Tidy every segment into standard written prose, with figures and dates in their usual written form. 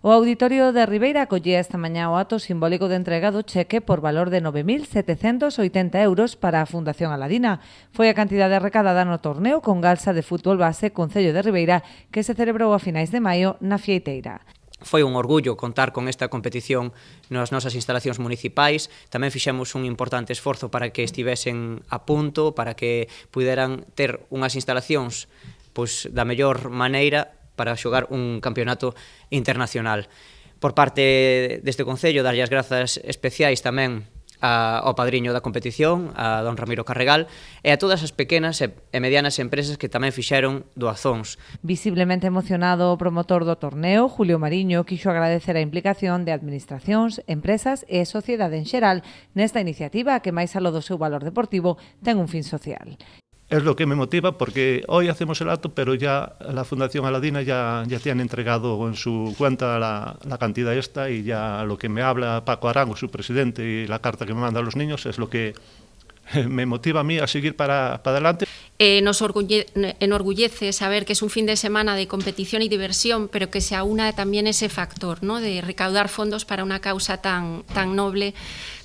O Auditorio de Ribeira acollía esta mañá o acto simbólico de entrega do cheque por valor de 9.780 euros para a Fundación Aladina. Foi a cantidade recadada no torneo con Galsa de fútbol base Concello de Ribeira que se celebrou a finais de maio na Fieiteira. Foi un orgullo contar con esta competición nas nosas instalacións municipais. Tamén fixemos un importante esforzo para que estivesen a punto, para que puderan ter unhas instalacións da mellor maneira para xogar un campeonato internacional. Por parte deste Concello, darlle as grazas especiais tamén ao padriño da competición, a don Ramiro Carregal, e a todas as pequenas e medianas empresas que tamén fixeron doazóns. Visiblemente emocionado o promotor do torneo, Julio Mariño, quixo agradecer a implicación de administracións, empresas e sociedade en xeral nesta iniciativa que, máis aló do seu valor deportivo, ten un fin social. Es lo que me motiva porque hoy hacemos el acto, pero ya la Fundación Aladina ya te han entregado en su cuenta la cantidad esta y ya lo que me habla Paco Arango, su presidente, y la carta que me manda a los niños es lo que me motiva a mí a seguir para adelante. Nos enorgullece saber que es un fin de semana de competición y diversión, pero que se aúna también ese factor, ¿no?, de recaudar fondos para una causa tan noble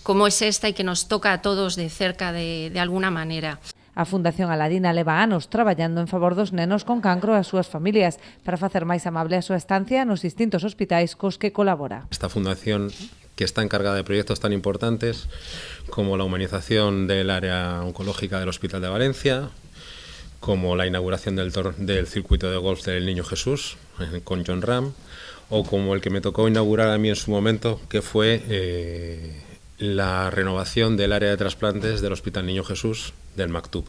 como es esta y que nos toca a todos de cerca de alguna manera. A Fundación Aladina leva anos traballando en favor dos nenos con cancro e as súas familias para facer máis amable a súa estancia nos distintos hospitais cos que colabora. Esta fundación, que está encargada de proyectos tan importantes como la humanización del área oncológica del Hospital de Valencia, como la inauguración del circuito de golf del Niño Jesús con John Ram, o como el que me tocó inaugurar a mí en su momento, que fue la renovación del área de trasplantes del Hospital Niño Jesús del Maktub.